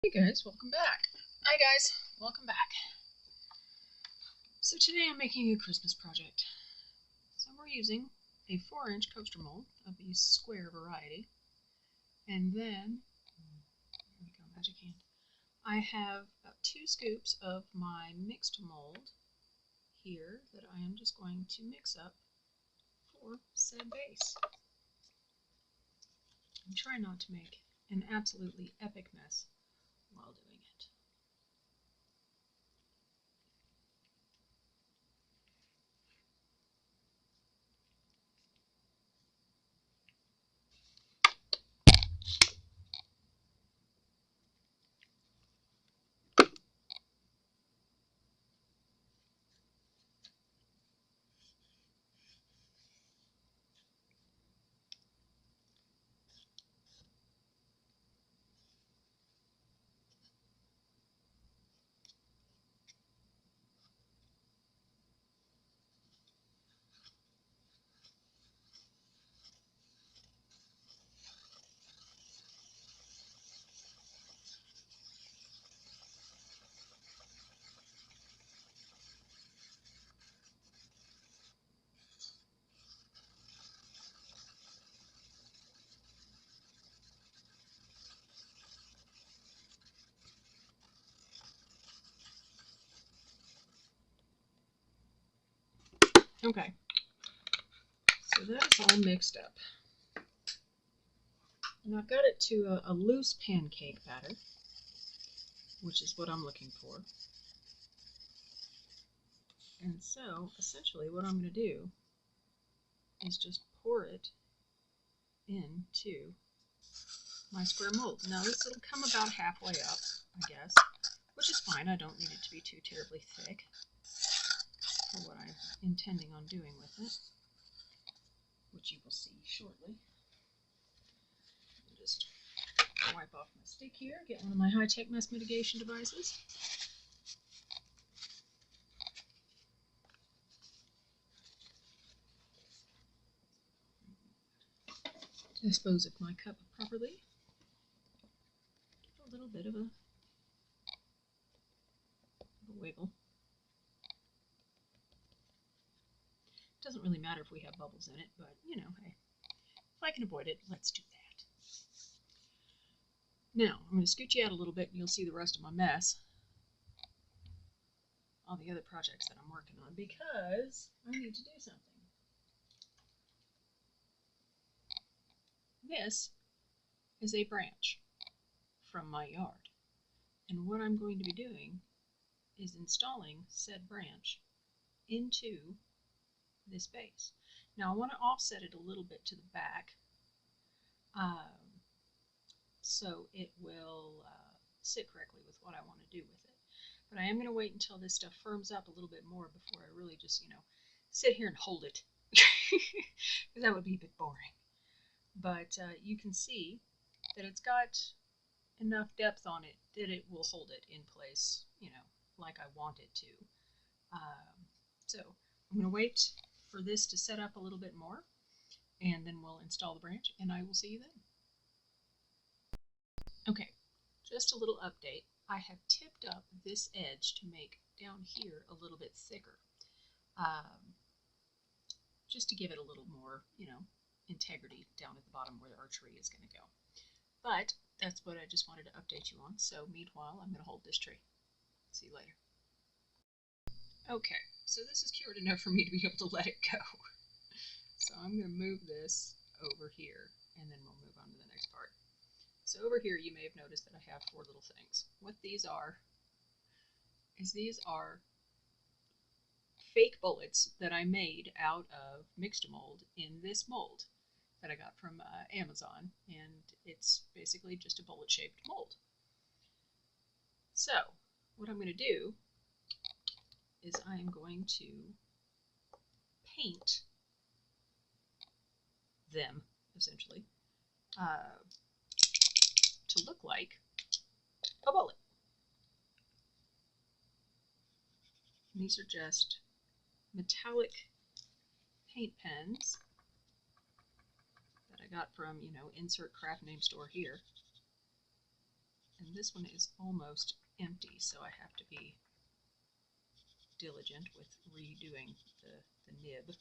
Hey guys, welcome back. Hi guys, welcome back. So today I'm making a Christmas project. So we're using a 4-inch coaster mold of the square variety. And then, here we go, magic hand. I have about 2 scoops of my Mix2Mold here that I am just going to mix up for said base. And try not to make an absolutely epic mess while doing it. Okay, so that is all mixed up. And I've got it to a loose pancake batter, which is what I'm looking for. And so, essentially, what I'm going to do is just pour it into my square mold. Now, this will come about halfway up, I guess, which is fine. I don't need it to be too terribly thick for what I'm intending on doing with it, which you will see shortly. I'll just wipe off my stick here, get one of my high-tech mess mitigation devices. Dispose of my cup properly. A little bit of a wiggle. Doesn't really matter if we have bubbles in it, but you know, hey, if I can avoid it, let's do that. Now, I'm going to scoot you out a little bit and you'll see the rest of my mess. All the other projects that I'm working on, because I need to do something. This is a branch from my yard, and what I'm going to be doing is installing said branch into this base. Now I want to offset it a little bit to the back so it will sit correctly with what I want to do with it. But I am going to wait until this stuff firms up a little bit more before I really just, sit here and hold it. Because that would be a bit boring. But you can see that it's got enough depth on it that it will hold it in place, like I want it to. So I'm going to wait for this to set up a little bit more, and then we'll install the branch, and I will see you then. Okay, just a little update. I have tipped up this edge to make down here a little bit thicker, just to give it a little more, integrity down at the bottom where the archery is going to go. But that's what I just wanted to update you on. So meanwhile, I'm going to hold this tree. See you later. Okay, so this is cured enough for me to be able to let it go. So I'm going to move this over here, and then we'll move on to the next part. So over here, you may have noticed that I have 4 little things. What these are is these are fake bullets that I made out of Mix2Mold in this mold that I got from Amazon, and it's basically just a bullet-shaped mold. So what I'm going to do is I am going to paint them, essentially, to look like a bullet. And these are just metallic paint pens that I got from, insert craft name store here. and this one is almost empty, so I have to be diligent with redoing the nib.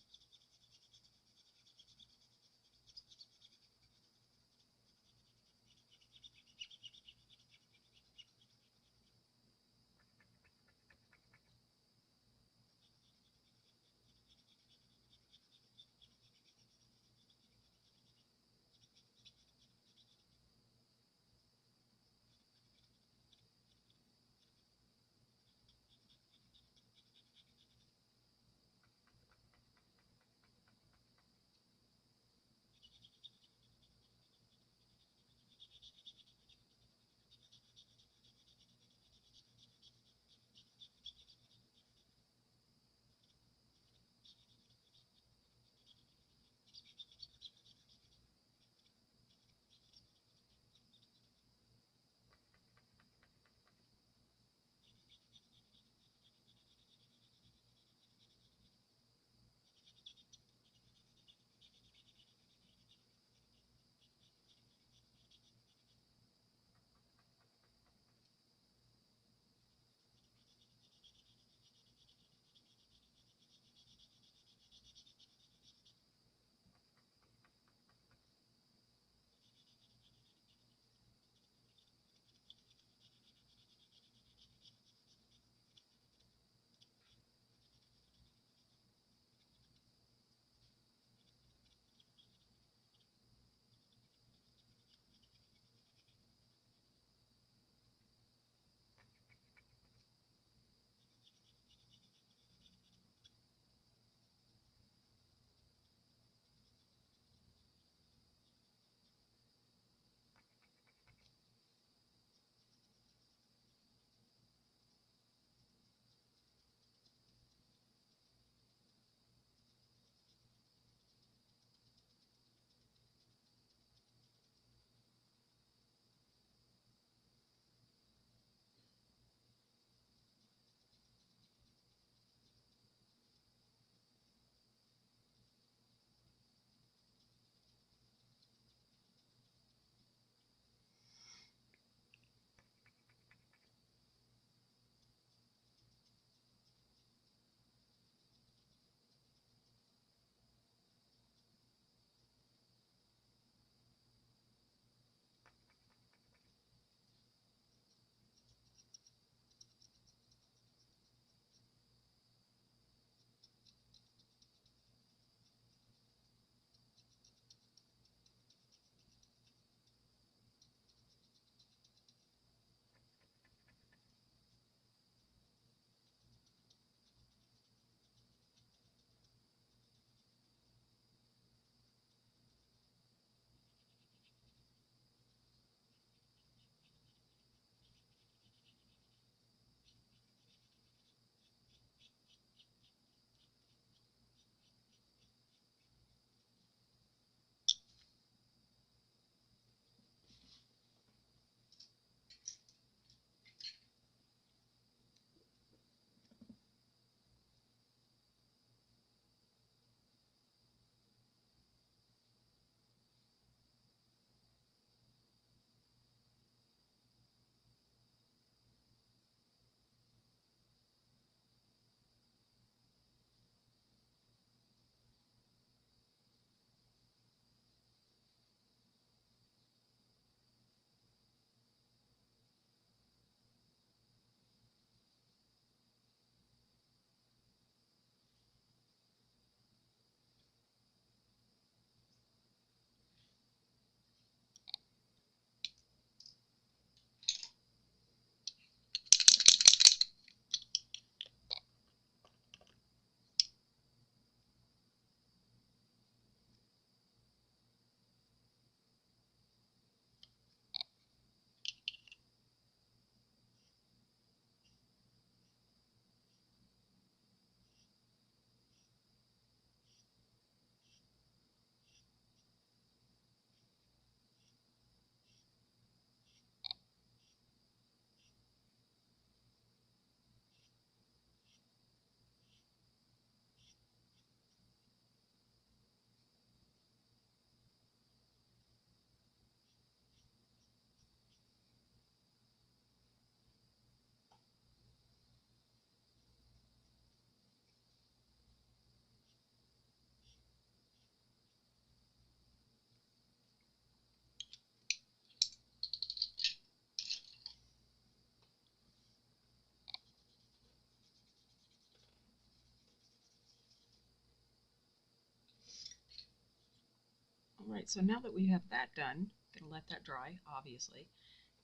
Alright, so now that we have that done, I'm going to let that dry, obviously.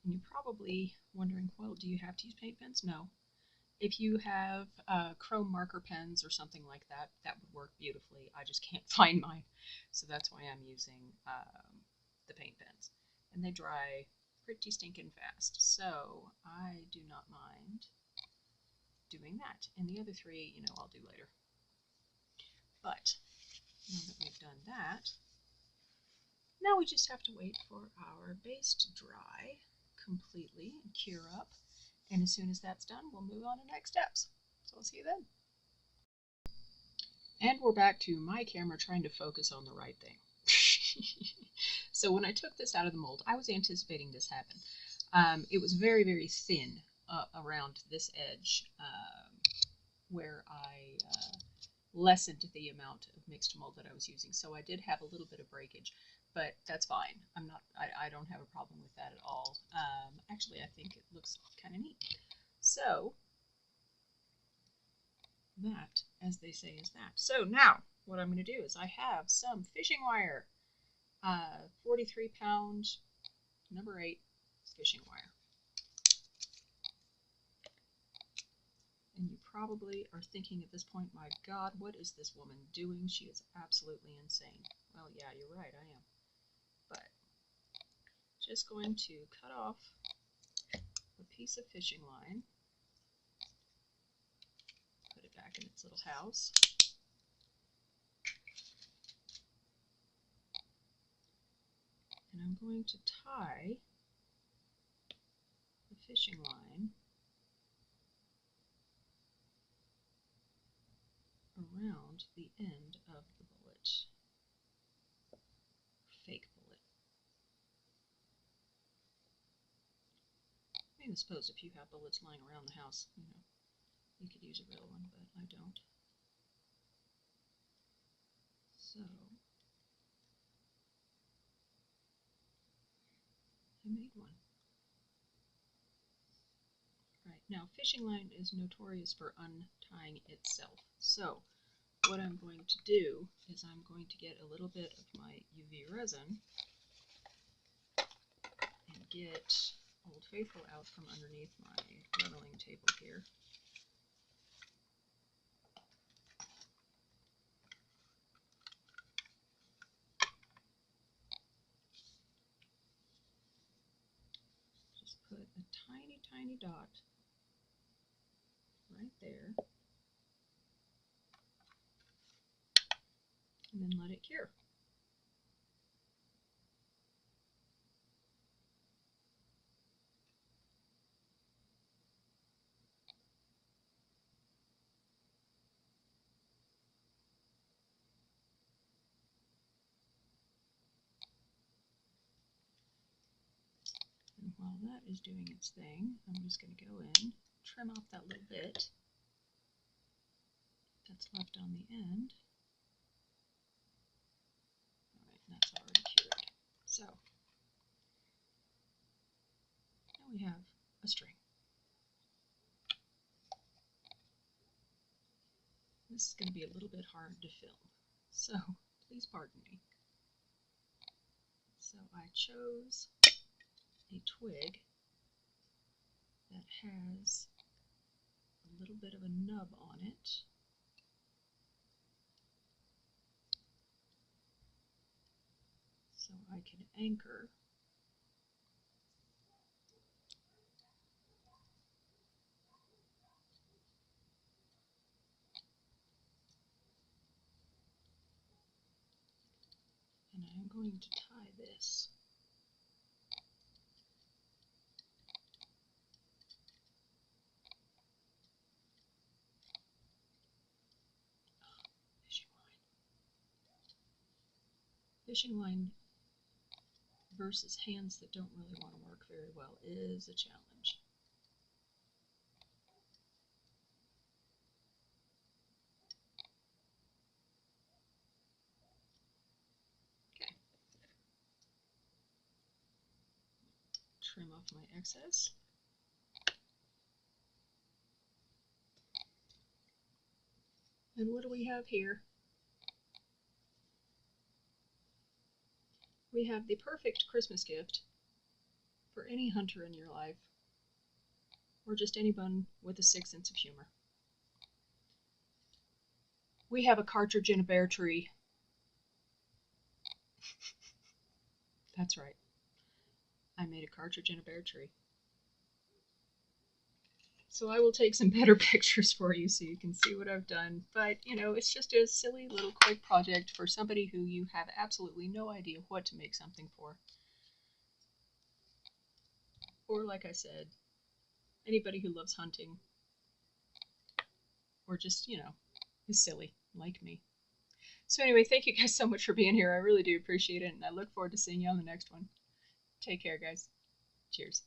And you're probably wondering, well, do you have to use paint pens? No. If you have chrome marker pens or something like that, that would work beautifully. I just can't find mine, so that's why I'm using the paint pens. And they dry pretty stinking fast, so I do not mind doing that. And the other three, you know, I'll do later. But now that we've done that, now we just have to wait for our base to dry completely and cure up. And as soon as that's done, we'll move on to next steps. So I'll see you then. And we're back to my camera trying to focus on the right thing. So when I took this out of the mold, I was anticipating this happen. It was very, very thin around this edge where I lessened the amount of Mix2Mold that I was using. So I did have a little bit of breakage, but that's fine. I don't have a problem with that at all. Actually, I think it looks kind of neat. So that, as they say, is that. So now what I'm going to do is I have some fishing wire, 43 pound number 8 fishing wire. And you probably are thinking at this point, my God, what is this woman doing? She is absolutely insane. Well, yeah, you're right, I am. But just going to cut off a piece of fishing line, put it back in its little house. And I'm going to tie the fishing line around the end of the bullet. Fake bullet. I mean, I suppose if you have bullets lying around the house, you know, you could use a real one, but I don't. So I made one. Right, now fishing line is notorious for untying itself. So what I'm going to do is I'm going to get a little bit of my UV resin and get Old Faithful out from underneath my leveling table here. Just put a tiny, tiny dot right there, and then let it cure. And while that is doing its thing, I'm just going to go in, trim off that little bit that's left on the end. Alright, that's already cured. So, now we have a string. This is going to be a little bit hard to film, so please pardon me. So I chose a twig that has a little bit of a nub on it. So I can anchor and I'm going to tie this. Fishing line versus hands that don't really want to work very well is a challenge. Okay. Trim off my excess. And what do we have here? we have the perfect Christmas gift for any hunter in your life, or just anyone with a sick sense of humor. We have a cartridge in a bear tree. That's right. I made a cartridge in a bear tree. So I will take some better pictures for you so you can see what I've done. But, you know, it's just a silly little quick project for somebody who you have absolutely no idea what to make something for. Or, like I said, anybody who loves hunting. Or just, you know, is silly, like me. So anyway, thank you guys so much for being here. I really do appreciate it, and I look forward to seeing you on the next one. Take care, guys. Cheers.